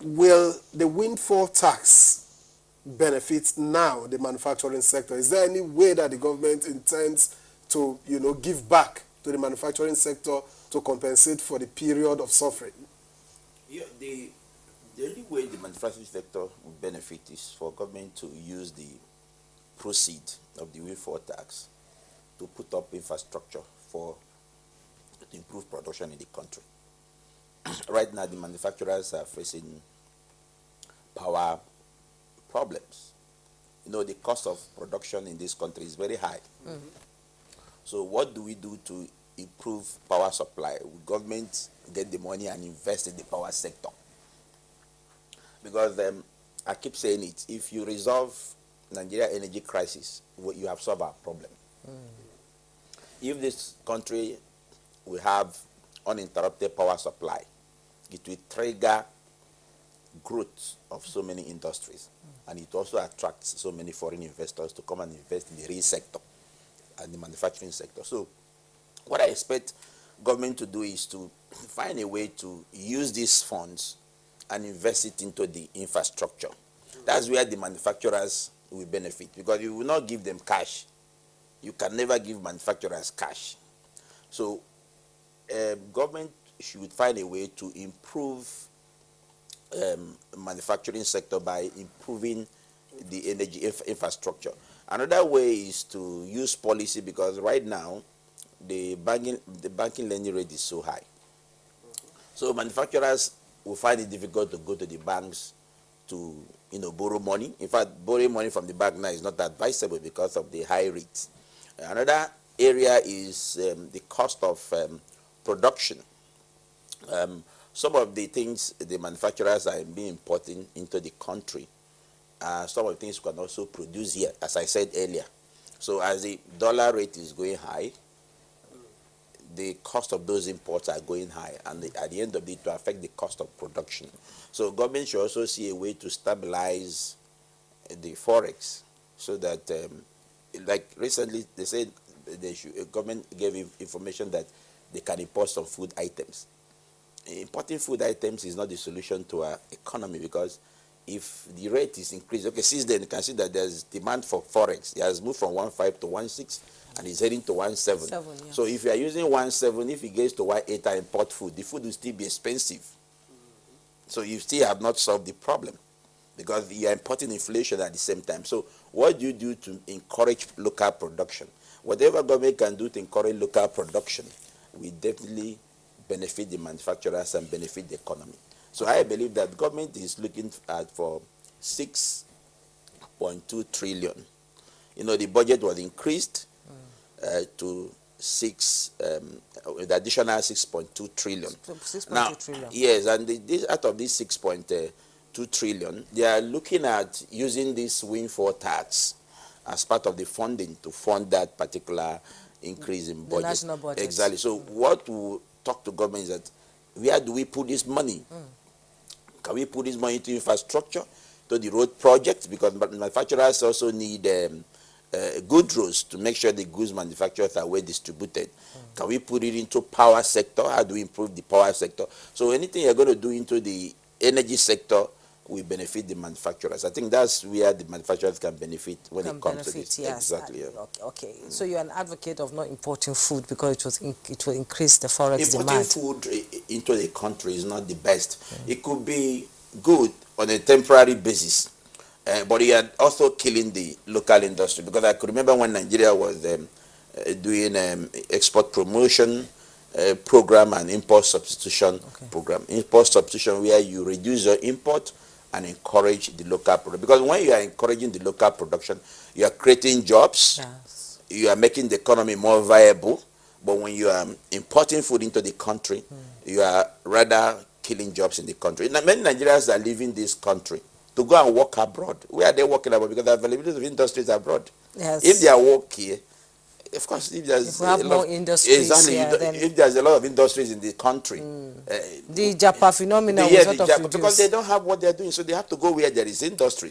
will the windfall tax benefit now the manufacturing sector? Is there any way that the government intends to, give back to the manufacturing sector to compensate for the period of suffering? Yeah, the only way the manufacturing sector will benefit is for government to use the proceed of the windfall tax to put up infrastructure to improve production in the country. Right now, the manufacturers are facing power problems. The cost of production in this country is very high. Mm-hmm. So what do we do to improve power supply? Will government get the money and invest in the power sector? Because I keep saying it, if you resolve Nigeria energy crisis, you have solved our problem. Mm. If this country will have uninterrupted power supply, it will trigger growth of so many industries. And it also attracts so many foreign investors to come and invest in the real sector and the manufacturing sector. So what I expect government to do is to find a way to use these funds and invest it into the infrastructure. That's where the manufacturers will benefit, because you will not give them cash. You can never give manufacturers cash. So government should find a way to improve manufacturing sector by improving the energy infrastructure. Another way is to use policy, because right now the banking lending rate is so high. So manufacturers will find it difficult to go to the banks to borrow money. In fact, borrowing money from the bank now is not advisable because of the high rates. Another area is the cost of production. Some of the things the manufacturers are being importing into the country, some of the things we can also produce here, as I said earlier. So as the dollar rate is going high, the cost of those imports are going high, and at the end of it, to affect the cost of production. So government should also see a way to stabilize the forex, so that, like recently, they said government gave information that they can import some food items. Importing food items is not the solution to our economy, because if the rate is increased, okay, since then you can see that there's demand for forex. It has moved from 1.5 to 1.6 and is heading to 1.7. Yeah. So if you are using 1.7, if it gets to 1.8 and import food, the food will still be expensive. So you still have not solved the problem, because you are importing inflation at the same time. So what do you do to encourage local production? Whatever government can do to encourage local production will definitely benefit the manufacturers and benefit the economy. So I believe that government is looking at for 6.2 trillion. The budget was increased to the additional 6.2 trillion. 6.2 trillion. Yes, and out of this 6.2 trillion, they are looking at using this windfall tax as part of the funding to fund that particular increase in budget. The national budget. Exactly. So what we talk to government is that, where do we put this money? Can we put this money into infrastructure, to the road projects? Because manufacturers also need good roads to make sure the goods manufactured are well distributed. Can we put it into power sector? How do we improve the power sector? So anything you're going to do into the energy sector will benefit the manufacturers. I think that's where the manufacturers can benefit when it comes to this. Yes. Exactly. Yeah. Okay. So you're an advocate of not importing food because it will increase the forex demand. Importing food into the country is not the best. It could be good on a temporary basis, but you are also killing the local industry. Because I could remember when Nigeria was doing export promotion program and import substitution program. Import substitution, where you reduce your import and encourage the local production. Because when you are encouraging the local production, you are creating jobs, you are making the economy more viable. But when you are importing food into the country, you are rather killing jobs in the country. Now, many Nigerians are leaving this country to go and work abroad. Where are they working abroad? Because the availability of industries abroad. Yes. If they are work here, of course, if we have more industries, if there's a lot of industries in the country, the Japa phenomenon because they don't have what they're doing, so they have to go where there is industry.